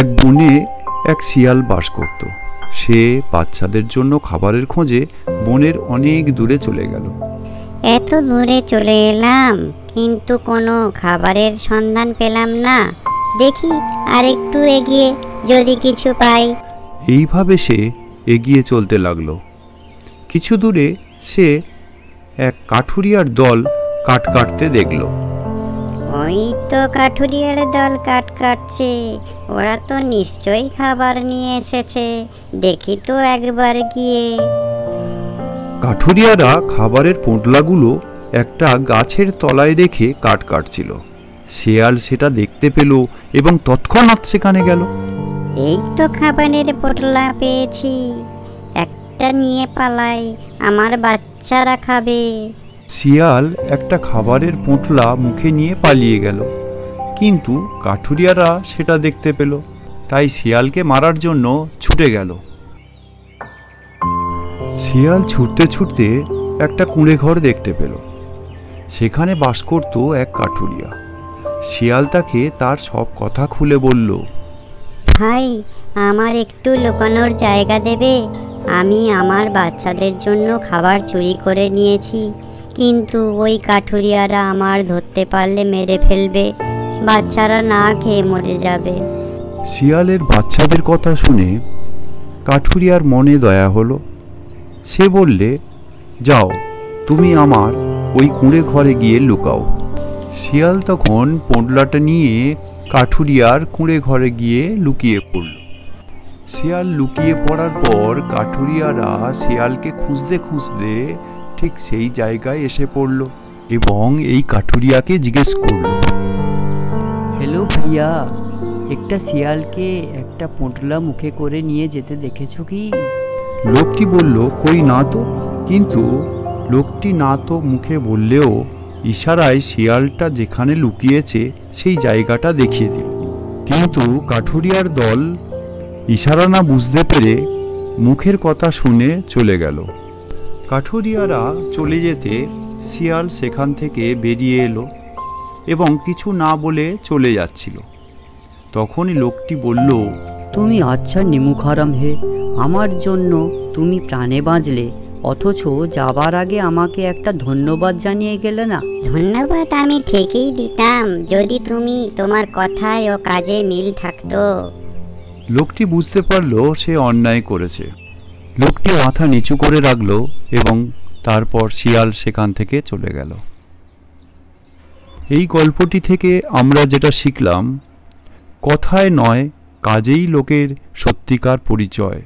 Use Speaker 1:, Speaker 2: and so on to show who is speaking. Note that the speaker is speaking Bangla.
Speaker 1: এক বনে এক শিয়াল বাস করত। সে বাচ্চাদের জন্য খাবারের খোঁজে বনের অনেক দূরে চলে গেল।
Speaker 2: এত দূরে চলে এলাম, কিন্তু কোনো খাবারের সন্ধান পেলাম না। দেখি আর একটু এগিয়ে যদি কিছু পাই।
Speaker 1: এইভাবে সে এগিয়ে চলতে লাগলো। কিছু দূরে সে এক কাঠুরিয়ার দল কাঠ কাটতে দেখল।
Speaker 2: ওই তো কাঠুরিয়ার দল কাঠ কাটছে, ওরা তো নিশ্চয়ই খাবার নিয়ে এসেছে। দেখি তো একবার গিয়ে।
Speaker 1: কাঠুরিয়ারা খাবারের পোঁটলাগুলো একটা গাছের তলায় রেখে কাঠ কাটছিল। শিয়াল সেটা দেখতে পেল এবং তৎক্ষণাৎ সেখানে গেল।
Speaker 2: এই তো খাবারের পোটলা পেয়েছি, একটা নিয়ে পালাই, আমার বাচ্চারা খাবে।
Speaker 1: শিয়াল একটা খাবারের পোঁটলা মুখে নিয়ে পালিয়ে গেল, কিন্তু কাঠুরিয়ারা সেটা দেখতে পেল, তাই শিয়ালকে মারার জন্য ছুটে গেল। শিয়াল ছুটতে ছুটতে একটা কুঁড়ে ঘর দেখতে পেল। সেখানে বাস করত এক কাঠুরিয়া। শিয়াল তাকে তার সব কথা খুলে বলল।
Speaker 2: ভাই, আমার একটু লুকানোর জায়গা দেবে? আমি আমার বাচ্চাদের জন্য খাবার চুরি করে নিয়েছি, কিন্তু ওই কাঠুরিয়ারা আমার ধরতে পারলে মেরে ফেলবে, বাচ্চারা না খেয়ে মরে যাবে।
Speaker 1: শিয়ালের বাচ্চাদের কথা শুনে কাঠুরিয়ার মনে দয়া হলো। সে বললে, যাও, তুমি আমার ওই কুঁড়ে ঘরে গিয়ে লুকাও। শিয়াল তখন পোঁটলাটা নিয়ে কাঠুরিয়ার কুঁড়ে ঘরে গিয়ে লুকিয়ে পড়ল। শিয়াল লুকিয়ে পড়ার পর কাঠুরিয়ারা শিয়ালকে খুঁজতে খুঁজতে ঠিক সেই জায়গায় এসে পড়ল এবং এই কাঠুরিয়াকে জিজ্ঞেস করল,
Speaker 3: হ্যালো ভাইয়া, একটা শিয়ালকে একটা পোঁটলা মুখে করে নিয়ে যেতে দেখেছো কি?
Speaker 1: লোকটি বলল, কই না তো। কিন্তু লোকটি না তো মুখে বললেও ইশারায় শিয়ালটা যেখানে লুকিয়েছে সেই জায়গাটা দেখিয়ে দিল। কিন্তু কাঠুরিয়ার দল ইশারা না বুঝতে পেরে মুখের কথা শুনে চলে গেল। কাঠুরিয়ারা চলে যেতে শিয়াল সেখান থেকে বেরিয়ে এলো এবং কিছু না বলে চলে যাচ্ছিল। তখনই লোকটি বলল,
Speaker 3: তুমি আচ্ছা নিমুখারাম হে, আমার জন্য তুমি প্রাণে বাঁচলে, অথচ যাবার আগে আমাকে একটা ধন্যবাদ জানিয়ে গেলে না।
Speaker 2: ধন্যবাদ আমি ঠিকই দিতাম, যদি তুমি তোমার কথায় ও কাজে মিল থাকতো।
Speaker 1: লোকটি বুঝতে পারল সে অন্যায় করেছে। লোকটি মাথা নিচু করে রাখলো এবং তারপর শিয়াল সেখান থেকে চলে গেল। এই গল্পটি থেকে আমরা যেটা শিখলাম, কথায় নয় কাজেই লোকের সত্যিকার পরিচয়।